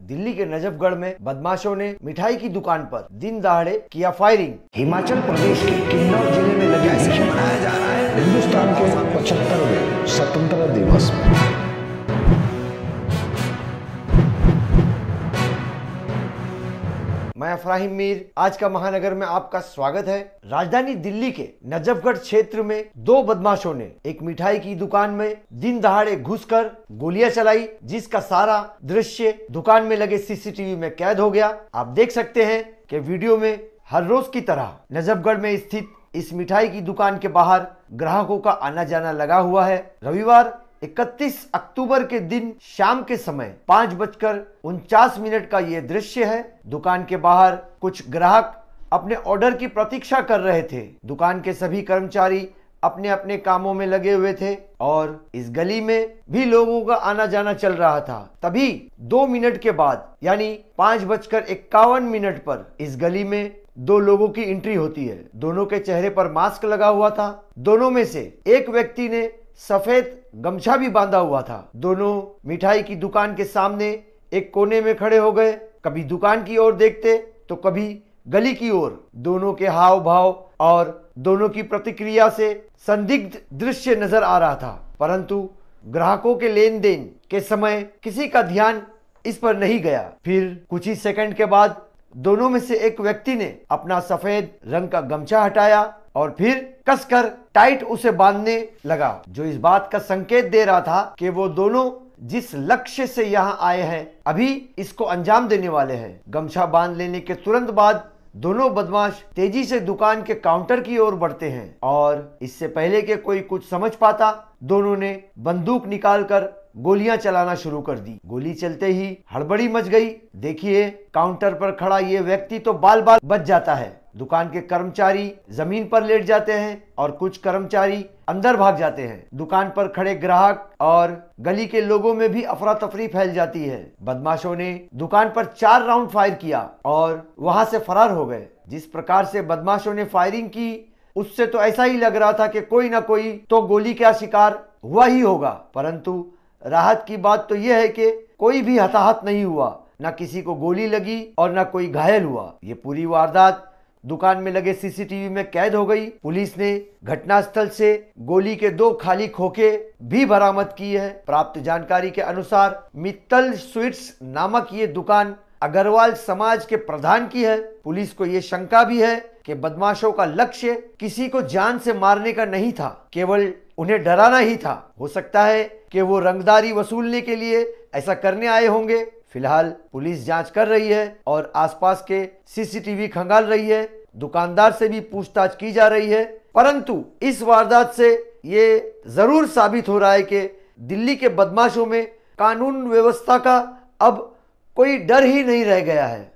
दिल्ली के नजफगढ़ में बदमाशों ने मिठाई की दुकान पर दिन दहाड़े किया फायरिंग। हिमाचल प्रदेश के किन्नौर जिले में लगे जश्न मनाया जा रहा है हिंदुस्तान के 75वें स्वतंत्रता दिवस में। मैं अफराहिम मीर, आज का महानगर में आपका स्वागत है। राजधानी दिल्ली के नजफगढ़ क्षेत्र में दो बदमाशों ने एक मिठाई की दुकान में दिन दहाड़े घुसकर गोलियां चलाई, जिसका सारा दृश्य दुकान में लगे सीसीटीवी में कैद हो गया। आप देख सकते हैं कि वीडियो में हर रोज की तरह नजफगढ़ में स्थित इस मिठाई की दुकान के बाहर ग्राहकों का आना जाना लगा हुआ है। रविवार 31 अक्टूबर के दिन शाम के समय 5:49 का ये दृश्य है। दुकान के बाहर कुछ ग्राहक अपने ऑर्डर की प्रतीक्षा कर रहे थे। दुकान के सभी कर्मचारी अपने अपने कामों में लगे हुए थे और इस गली में भी लोगों का आना जाना चल रहा था। तभी 2 मिनट के बाद यानी 5:51 पर इस गली में दो लोगों की एंट्री होती है। दोनों के चेहरे पर मास्क लगा हुआ था। दोनों में से एक व्यक्ति ने सफेद गमछा भी बांधा हुआ था। दोनों मिठाई की दुकान के सामने एक कोने में खड़े हो गए, कभी दुकान की ओर देखते तो कभी गली की ओर। दोनों के हाव भाव और दोनों की प्रतिक्रिया से संदिग्ध दृश्य नजर आ रहा था, परंतु ग्राहकों के लेन देन के समय किसी का ध्यान इस पर नहीं गया। फिर कुछ ही सेकंड के बाद दोनों में से एक व्यक्ति ने अपना सफेद रंग का गमछा हटाया और फिर कसकर टाइट उसे बांधने लगा, जो इस बात का संकेत दे रहा था कि वो दोनों जिस लक्ष्य से यहाँ आए हैं अभी इसको अंजाम देने वाले हैं। गमछा बांध लेने के तुरंत बाद दोनों बदमाश तेजी से दुकान के काउंटर की ओर बढ़ते हैं और इससे पहले कि कोई कुछ समझ पाता, दोनों ने बंदूक निकालकर गोलियां चलाना शुरू कर दी। गोली चलते ही हड़बड़ी मच गई। देखिए, काउंटर पर खड़ा ये व्यक्ति तो बाल बाल बच जाता है। दुकान के कर्मचारी जमीन पर लेट जाते हैं और कुछ कर्मचारी अंदर भाग जाते हैं। दुकान पर खड़े ग्राहक और गली के लोगों में भी अफरा तफरी फैल जाती है। बदमाशों ने दुकान पर 4 राउंड फायर किया और वहां से फरार हो गए। जिस प्रकार से बदमाशों ने फायरिंग की, उससे तो ऐसा ही लग रहा था कि कोई ना कोई तो गोली का शिकार हुआ ही होगा, परंतु राहत की बात तो यह है कि कोई भी हताहत नहीं हुआ, ना किसी को गोली लगी और ना कोई घायल हुआ। ये पूरी वारदात दुकान में लगे सीसीटीवी में कैद हो गई। पुलिस ने घटनास्थल से गोली के 2 खाली खोखे भी बरामद किए हैं। प्राप्त जानकारी के अनुसार मित्तल स्वीट्स नामक ये दुकान अग्रवाल समाज के प्रधान की है। पुलिस को ये शंका भी है कि बदमाशों का लक्ष्य किसी को जान से मारने का नहीं था, केवल उन्हें डराना ही था। हो सकता है कि वो रंगदारी वसूलने के लिए ऐसा करने आए होंगे। फिलहाल पुलिस जांच कर रही है और आसपास के सीसीटीवी खंगाल रही है। दुकानदार से भी पूछताछ की जा रही है, परंतु इस वारदात से ये जरूर साबित हो रहा है कि दिल्ली के बदमाशों में कानून व्यवस्था का अब कोई डर ही नहीं रह गया है।